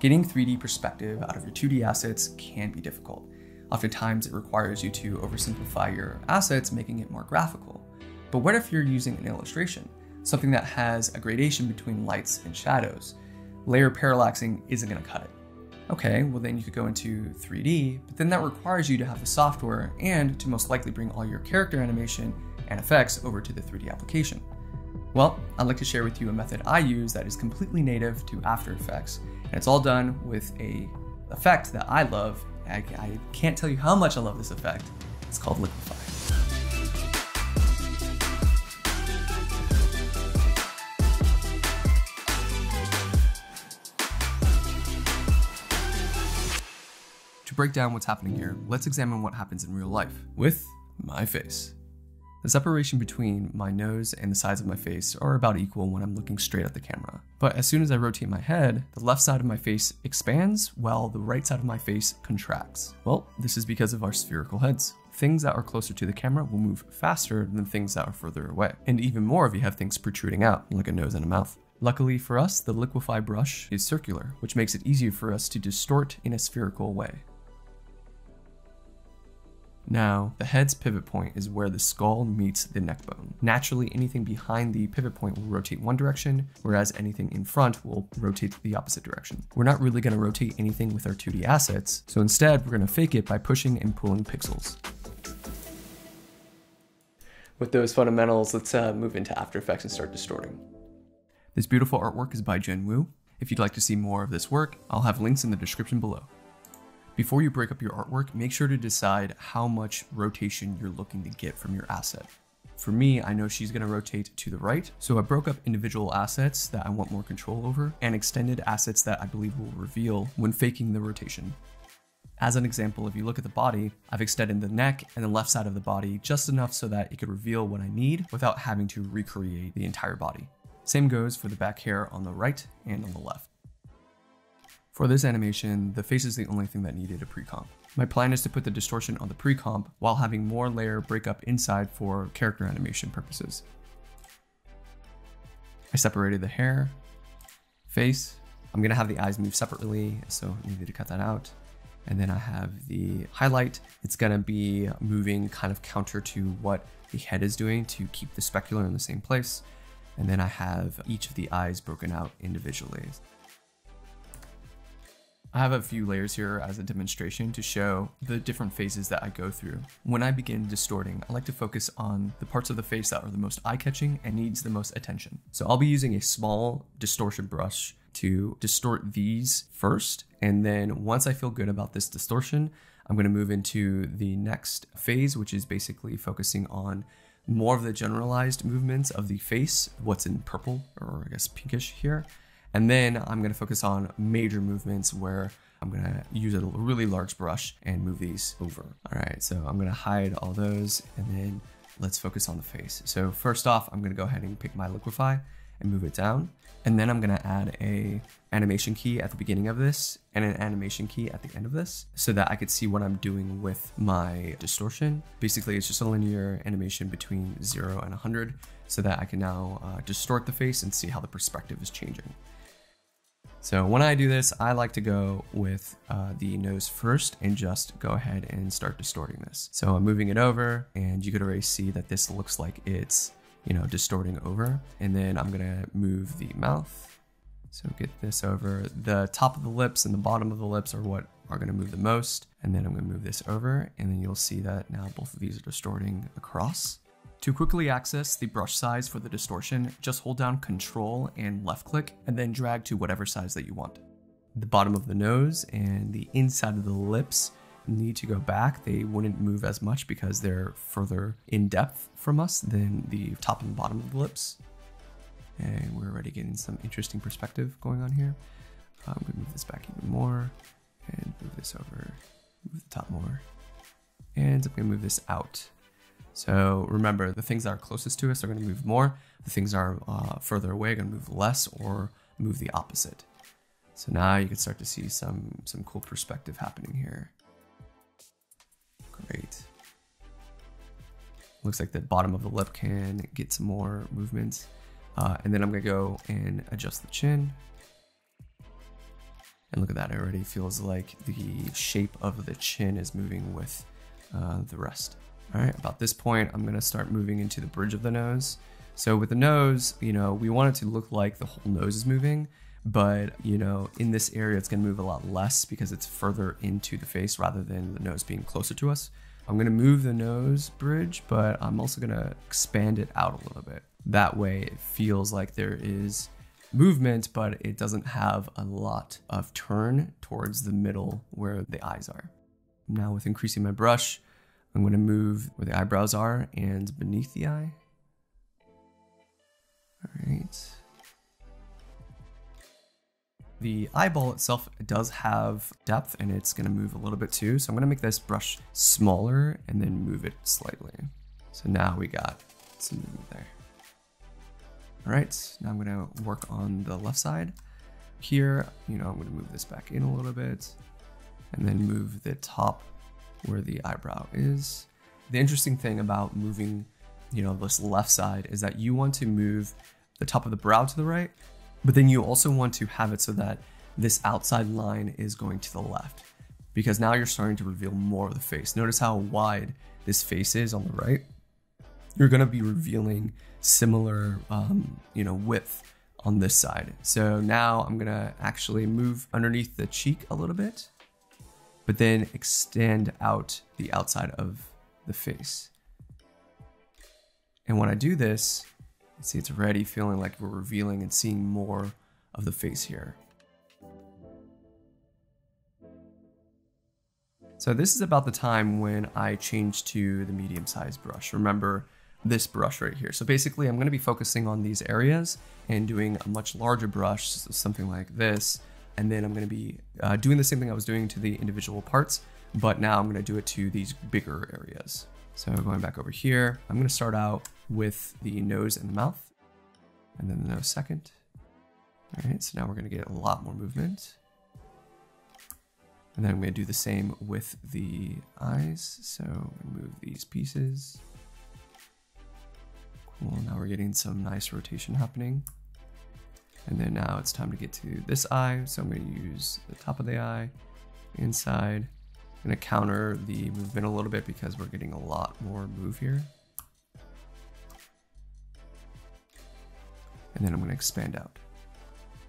Getting 3D perspective out of your 2D assets can be difficult. Oftentimes it requires you to oversimplify your assets, making it more graphical. But what if you're using an illustration, something that has a gradation between lights and shadows? Layer parallaxing isn't going to cut it. Okay, well then you could go into 3D, but then that requires you to have the software and to most likely bring all your character animation and effects over to the 3D application. Well, I'd like to share with you a method I use that is completely native to After Effects, and it's all done with an effect that I love. I can't tell you how much I love this effect. It's called Liquify. To break down what's happening here, let's examine what happens in real life with my face. The separation between my nose and the sides of my face are about equal when I'm looking straight at the camera. But as soon as I rotate my head, the left side of my face expands while the right side of my face contracts. Well, this is because of our spherical heads. Things that are closer to the camera will move faster than things that are further away. And even more if you have things protruding out, like a nose and a mouth. Luckily for us, the Liquify brush is circular, which makes it easier for us to distort in a spherical way. Now, the head's pivot point is where the skull meets the neck bone. Naturally, anything behind the pivot point will rotate one direction, whereas anything in front will rotate the opposite direction. We're not really going to rotate anything with our 2D assets, so instead we're going to fake it by pushing and pulling pixels. With those fundamentals, let's move into After Effects and start distorting. This beautiful artwork is by JINWU. If you'd like to see more of this work, I'll have links in the description below. Before you break up your artwork, make sure to decide how much rotation you're looking to get from your asset. For me, I know she's going to rotate to the right, so I broke up individual assets that I want more control over and extended assets that I believe will reveal when faking the rotation. As an example, if you look at the body, I've extended the neck and the left side of the body just enough so that it could reveal what I need without having to recreate the entire body. Same goes for the back hair on the right and on the left. For this animation, the face is the only thing that needed a pre-comp. My plan is to put the distortion on the pre-comp while having more layer breakup inside for character animation purposes. I separated the hair, face. I'm gonna have the eyes move separately, so I needed to cut that out. And then I have the highlight. It's gonna be moving kind of counter to what the head is doing to keep the specular in the same place. And then I have each of the eyes broken out individually. I have a few layers here as a demonstration to show the different phases that I go through. When I begin distorting, I like to focus on the parts of the face that are the most eye-catching and needs the most attention. So I'll be using a small distortion brush to distort these first, and then once I feel good about this distortion, I'm going to move into the next phase, which is basically focusing on more of the generalized movements of the face, what's in purple, or I guess pinkish here. And then I'm going to focus on major movements where I'm going to use a really large brush and move these over. All right, so I'm going to hide all those and then let's focus on the face. So first off, I'm going to go ahead and pick my Liquify and move it down. And then I'm going to add a animation key at the beginning of this and an animation key at the end of this so that I could see what I'm doing with my distortion. Basically, it's just a linear animation between 0 and 100 so that I can now distort the face and see how the perspective is changing. So when I do this, I like to go with the nose first and just go ahead and start distorting this. So I'm moving it over and you could already see that this looks like it's, distorting over. And then I'm gonna move the mouth. So get this over. The top of the lips and the bottom of the lips are what are gonna move the most. And then I'm gonna move this over and then you'll see that now both of these are distorting across. To quickly access the brush size for the distortion, just hold down Control and left click and then drag to whatever size that you want. The bottom of the nose and the inside of the lips need to go back. They wouldn't move as much because they're further in depth from us than the top and bottom of the lips. And we're already getting some interesting perspective going on here. I'm gonna move this back even more and move this over, move the top more. And I'm gonna move this out. So remember, the things that are closest to us are going to move more. The things that are further away are going to move less or move the opposite. So now you can start to see some cool perspective happening here. Great. Looks like the bottom of the lip can get some more movement. And then I'm going to go and adjust the chin. And look at that, it already feels like the shape of the chin is moving with the rest. All right, about this point, I'm gonna start moving into the bridge of the nose. So with the nose, we want it to look like the whole nose is moving, but in this area, it's gonna move a lot less because it's further into the face rather than the nose being closer to us. I'm gonna move the nose bridge, but I'm also gonna expand it out a little bit. That way it feels like there is movement, but it doesn't have a lot of turn towards the middle where the eyes are. Now with increasing my brush, I'm going to move where the eyebrows are and beneath the eye. All right. The eyeball itself does have depth and it's going to move a little bit too. So I'm going to make this brush smaller and then move it slightly. So now we got some movement there. All right, now I'm gonna work on the left side. Here, I'm gonna move this back in a little bit and then move the top where the eyebrow is. The interesting thing about moving, this left side is that you want to move the top of the brow to the right, but then you also want to have it so that this outside line is going to the left because now you're starting to reveal more of the face. Notice how wide this face is on the right. You're gonna be revealing similar, width on this side. So now I'm gonna actually move underneath the cheek a little bit, but then extend out the outside of the face. And when I do this, you see it's already feeling like we're revealing and seeing more of the face here. So this is about the time when I changed to the medium-sized brush. Remember, this brush right here. So basically I'm going to be focusing on these areas and doing a much larger brush, so something like this. And then I'm going to be doing the same thing I was doing to the individual parts, but now I'm going to do it to these bigger areas. So going back over here, I'm going to start out with the nose and the mouth, and then the nose second. All right, so now we're going to get a lot more movement. And then I'm going to do the same with the eyes. So move these pieces. Cool, now we're getting some nice rotation happening. And then now it's time to get to this eye. So I'm going to use the top of the eye, inside. I'm going to counter the movement a little bit because we're getting a lot more move here. And then I'm going to expand out.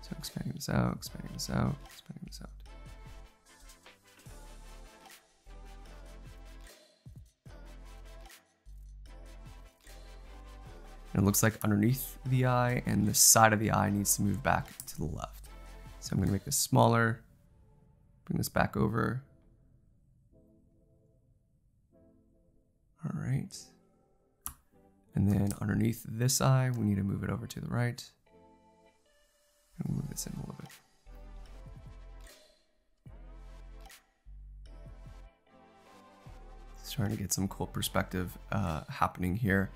So expanding this out, expanding this out, expanding this out. And it looks like underneath the eye and the side of the eye needs to move back to the left. So I'm going to make this smaller, bring this back over. All right. And then underneath this eye, we need to move it over to the right. And move this in a little bit. Starting to get some cool perspective happening here.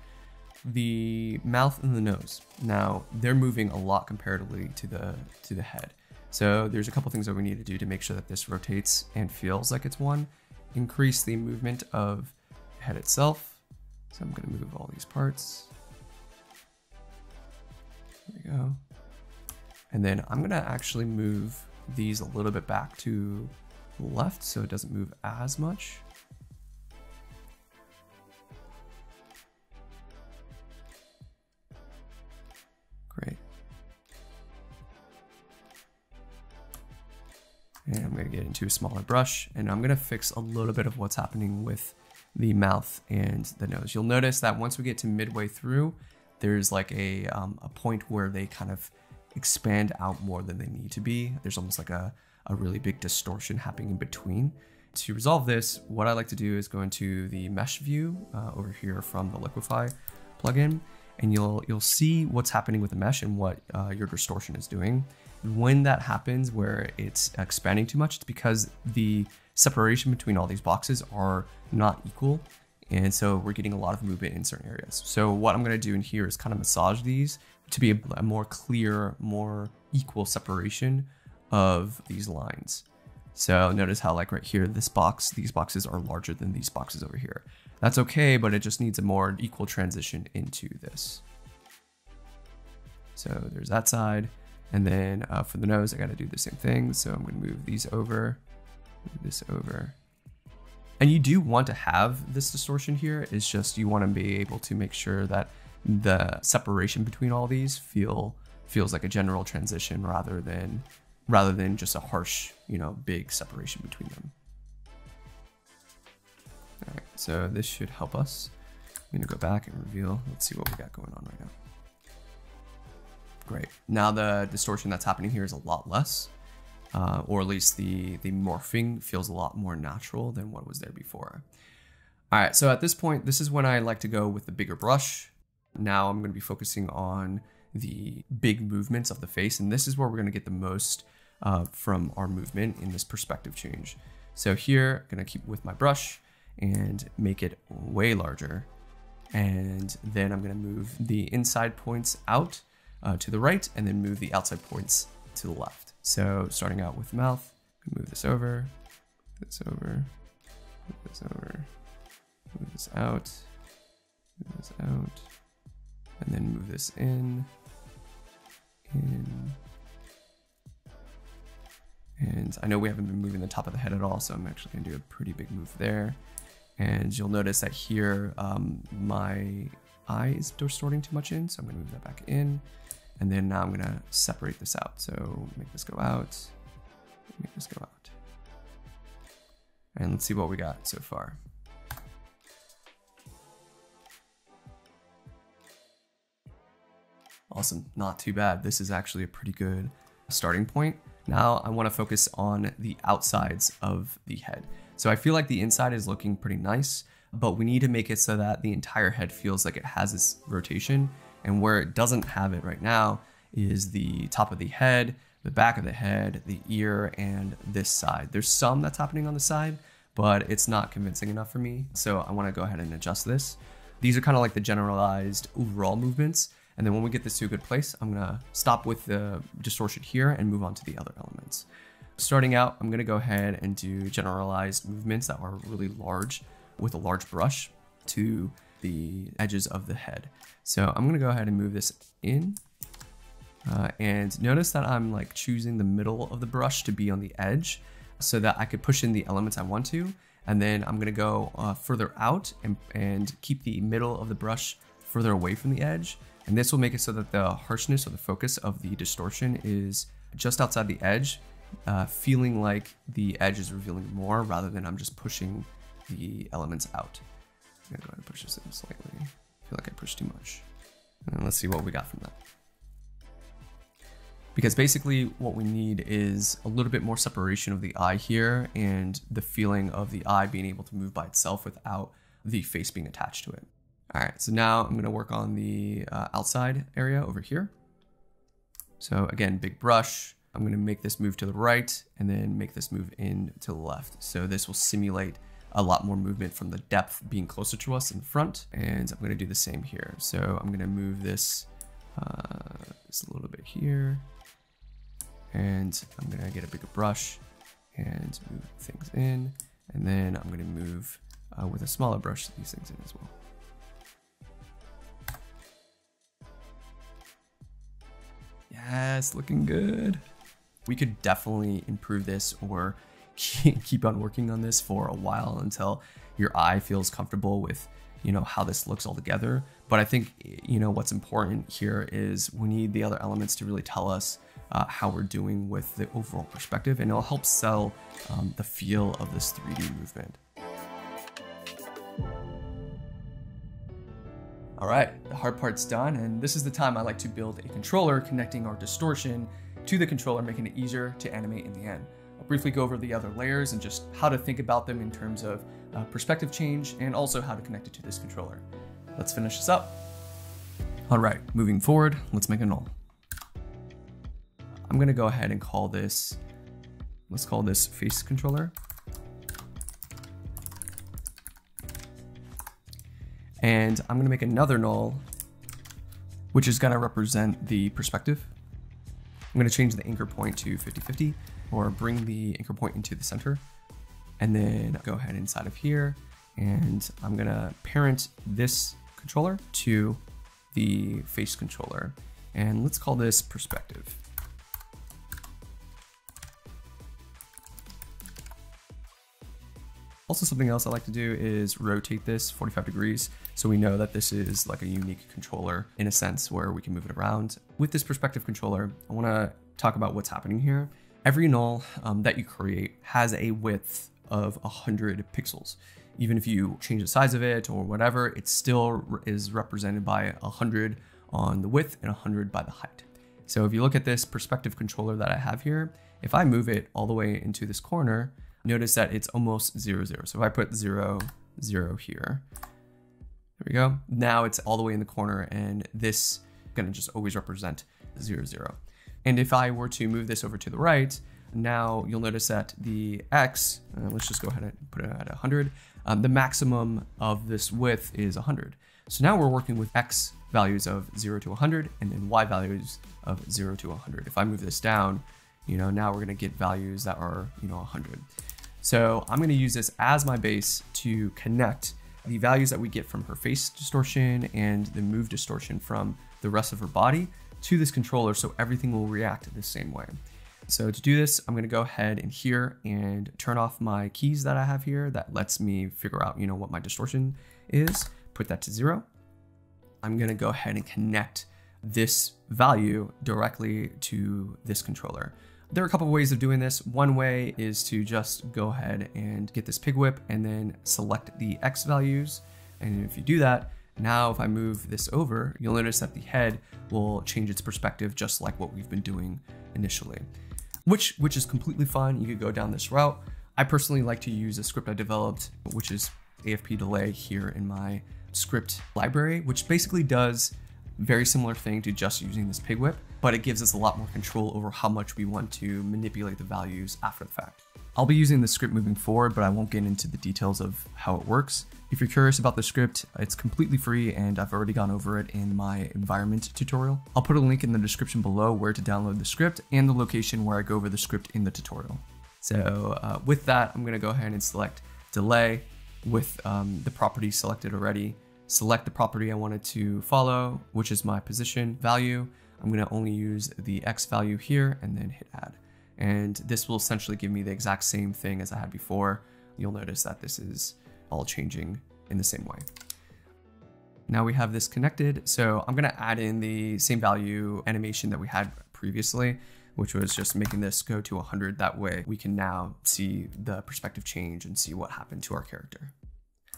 The mouth and the nose. Now they're moving a lot comparatively to the head. So there's a couple things that we need to do to make sure that this rotates and feels like it's one. Increase the movement of the head itself. So I'm going to move all these parts. There we go. And then I'm going to actually move these a little bit back to the left so it doesn't move as much. Great. And I'm going to get into a smaller brush and I'm going to fix a little bit of what's happening with the mouth and the nose. You'll notice that once we get to midway through, there's like a point where they kind of expand out more than they need to be. There's almost like a really big distortion happening in between. To resolve this, what I like to do is go into the mesh view over here from the Liquify plugin, and you'll see what's happening with the mesh and what your distortion is doing. When that happens where it's expanding too much, it's because the separation between all these boxes are not equal. And so we're getting a lot of movement in certain areas. So what I'm going to do in here is kind of massage these to be a more clear, more equal separation of these lines. So notice how like right here, these boxes are larger than these boxes over here. That's okay, but it just needs a more equal transition into this. So there's that side. And then for the nose, I got to do the same thing. So I'm going to move these over, move this over. And you do want to have this distortion here. It's just you want to be able to make sure that the separation between all these feels like a general transition rather than just a harsh, big separation between them. All right, so this should help us. I'm going to go back and reveal. Let's see what we got going on right now. Great. Now the distortion that's happening here is a lot less, or at least the morphing feels a lot more natural than what was there before. All right, so at this point, this is when I like to go with the bigger brush. Now I'm going to be focusing on the big movements of the face, and this is where we're going to get the most from our movement in this perspective change. So here, I'm going to keep with my brush and make it way larger. And then I'm going to move the inside points out to the right, and then move the outside points to the left. So starting out with mouth, move this over, move this over, move this over, move this out, move this out, and then move this in. And I know we haven't been moving the top of the head at all, so I'm actually going to do a pretty big move there. And you'll notice that here, my eye is distorting too much in, so I'm going to move that back in. And then now I'm going to separate this out. So make this go out, make this go out. And let's see what we got so far. Awesome, not too bad. This is actually a pretty good starting point. Now I want to focus on the outsides of the head. So I feel like the inside is looking pretty nice, but we need to make it so that the entire head feels like it has this rotation. And where it doesn't have it right now is the top of the head, the back of the head, the ear, and this side. There's some that's happening on the side, but it's not convincing enough for me. So I want to go ahead and adjust this. These are kind of like the generalized overall movements. And then when we get this to a good place, I'm going to stop with the distortion here and move on to the other elements. Starting out, I'm going to go ahead and do generalized movements that are really large with a large brush to the edges of the head. So I'm going to go ahead and move this in. And notice that I'm like choosing the middle of the brush to be on the edge so that I could push in the elements I want to. And then I'm going to go further out and keep the middle of the brush further away from the edge. And this will make it so that the harshness or the focus of the distortion is just outside the edge, feeling like the edge is revealing more rather than I'm just pushing the elements out. I'm gonna go ahead and push this in slightly. I feel like I pushed too much. And let's see what we got from that. Because basically what we need is a little bit more separation of the eye here and the feeling of the eye being able to move by itself without the face being attached to it. All right, so now I'm gonna work on the outside area over here. So again, big brush. I'm gonna make this move to the right and then make this move in to the left. So this will simulate a lot more movement from the depth being closer to us in front. And I'm gonna do the same here. So I'm gonna move this just a little bit here. And I'm gonna get a bigger brush and move things in. And then I'm gonna move with a smaller brush these things in as well. Yes, looking good. We could definitely improve this or keep on working on this for a while until your eye feels comfortable with, how this looks all together. But I think, what's important here is we need the other elements to really tell us how we're doing with the overall perspective, and it'll help sell the feel of this 3D movement. All right, the hard part's done, and this is the time I like to build a controller connecting our distortion to the controller, making it easier to animate in the end. I'll briefly go over the other layers and just how to think about them in terms of perspective change and also how to connect it to this controller. Let's finish this up. All right, moving forward, let's make a null. I'm gonna go ahead and call this, let's call this face controller. And I'm gonna make another null, which is gonna represent the perspective. I'm gonna change the anchor point to 50-50 or bring the anchor point into the center. And then go ahead inside of here. And I'm gonna parent this controller to the face controller. And let's call this perspective. Also, something else I like to do is rotate this 45 degrees so we know that this is like a unique controller in a sense where we can move it around. With this perspective controller, I want to talk about what's happening here. Every null that you create has a width of 100 pixels. Even if you change the size of it or whatever, it still is represented by 100 on the width and 100 by the height. So if you look at this perspective controller that I have here, if I move it all the way into this corner, notice that it's almost 0, 0. So if I put 0, 0 here, there we go. Now it's all the way in the corner, and this is gonna just always represent 0, 0. And if I were to move this over to the right, now you'll notice that the X, let's just go ahead and put it at 100. The maximum of this width is 100. So now we're working with X values of 0 to 100 and then Y values of 0 to 100. If I move this down, now we're gonna get values that are, 100. So I'm gonna use this as my base to connect the values that we get from her face distortion and the move distortion from the rest of her body to this controller so everything will react the same way. So to do this, I'm gonna go ahead and here and turn off my keys that I have here that lets me figure out, what my distortion is, put that to 0. I'm gonna go ahead and connect this value directly to this controller. There are a couple of ways of doing this. One way is to just go ahead and get this pig whip and then select the X values. And if you do that, now if I move this over, you'll notice that the head will change its perspective just like what we've been doing initially, which is completely fine. You could go down this route. I personally like to use a script I developed, which is AFPDelay here in my script library, which basically does very similar thing to just using this pig whip, but it gives us a lot more control over how much we want to manipulate the values after the fact. I'll be using the script moving forward, but I won't get into the details of how it works. If you're curious about the script, it's completely free and I've already gone over it in my environment tutorial. I'll put a link in the description below where to download the script and the location where I go over the script in the tutorial. So with that, I'm gonna go ahead and select delay with the property selected already. Select the property I wanted to follow, which is my position value. I'm gonna only use the X value here and then hit add. And this will essentially give me the exact same thing as I had before. You'll notice that this is all changing in the same way. Now we have this connected. So I'm gonna add in the same value animation that we had previously, which was just making this go to 100. That way we can now see the perspective change and see what happened to our character.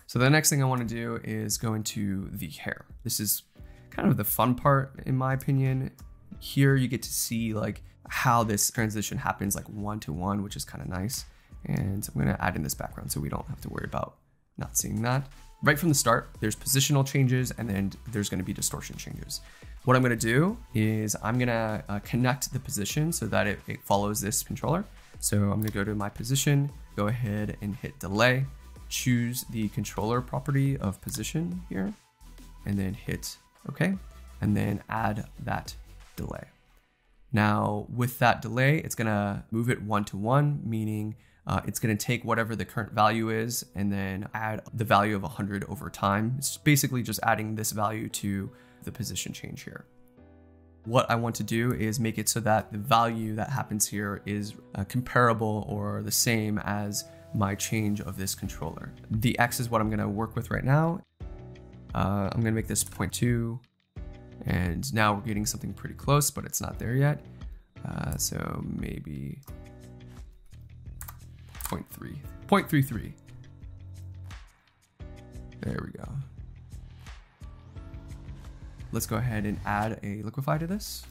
So the next thing I want to do is go into the hair. This is kind of the fun part in my opinion. Here you get to see like how this transition happens like 1-to-1, which is kind of nice. And I'm going to add in this background so we don't have to worry about not seeing that. Right from the start, there's positional changes and then there's going to be distortion changes. What I'm going to do is I'm going to connect the position so that it follows this controller. So I'm going to go to my position, go ahead and hit delay. Choose the controller property of position here and then hit OK and then add that delay. Now with that delay, it's gonna move it 1-to-1, meaning it's gonna take whatever the current value is and then add the value of 100 over time. It's basically just adding this value to the position change here. What I want to do is make it so that the value that happens here is comparable or the same as my change of this controller. The X is what I'm gonna work with right now. I'm gonna make this 0.2 and now we're getting something pretty close, but it's not there yet. So maybe 0.3, 0.33. There we go. Let's go ahead and add a Liquify to this.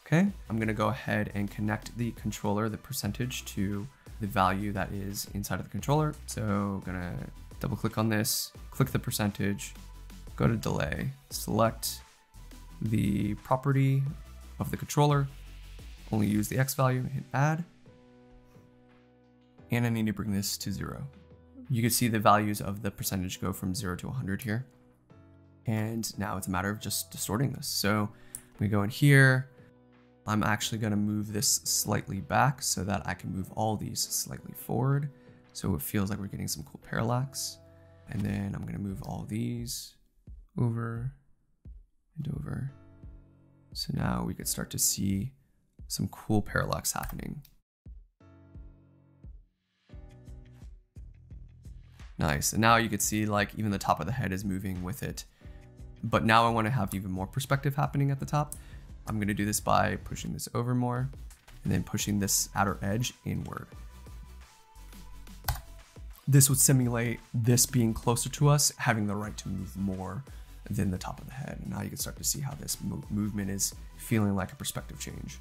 Okay, I'm gonna go ahead and connect the controller, the percentage, to the value that is inside of the controller. So I'm gonna double click on this, click the percentage, go to delay, select the property of the controller, only use the X value, hit add. And I need to bring this to 0. You can see the values of the percentage go from 0 to 100 here. And now it's a matter of just distorting this. So we go in here. I'm actually going to move this slightly back so that I can move all these slightly forward. So it feels like we're getting some cool parallax. And then I'm going to move all these over and over. So now we could start to see some cool parallax happening. Nice. And now you can see like even the top of the head is moving with it. But now I want to have even more perspective happening at the top. I'm going to do this by pushing this over more and then pushing this outer edge inward. This would simulate this being closer to us, having the right to move more than the top of the head. And now you can start to see how this movement is feeling like a perspective change.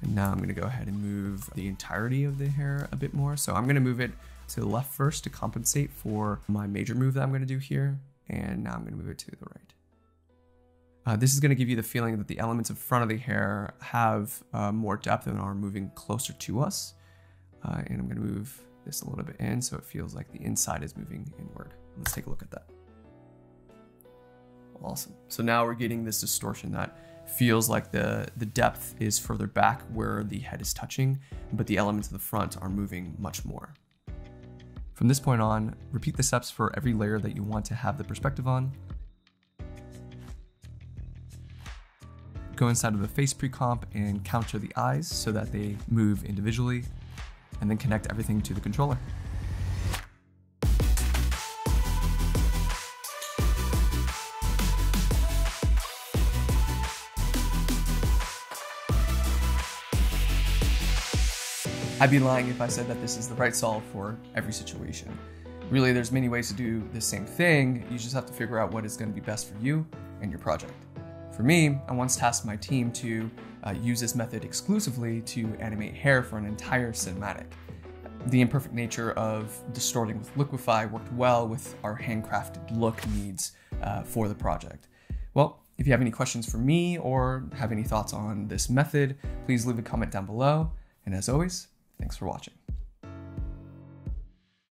And now I'm going to go ahead and move the entirety of the hair a bit more. So I'm going to move it to the left first to compensate for my major move that I'm going to do here. And now I'm going to move it to the right. This is going to give you the feeling that the elements in front of the hair have more depth and are moving closer to us. And I'm going to move this a little bit in so it feels like the inside is moving inward. Let's take a look at that. Awesome. So now we're getting this distortion that feels like the depth is further back where the head is touching, but the elements of the front are moving much more. From this point on, repeat the steps for every layer that you want to have the perspective on. Go inside of the face pre-comp and counter the eyes so that they move individually, and then connect everything to the controller. I'd be lying if I said that this is the right solve for every situation. Really, there's many ways to do the same thing. You just have to figure out what is going to be best for you and your project. For me, I once tasked my team to use this method exclusively to animate hair for an entire cinematic. The imperfect nature of distorting with Liquify worked well with our handcrafted look needs for the project. Well, if you have any questions for me or have any thoughts on this method, please leave a comment down below. And as always, thanks for watching.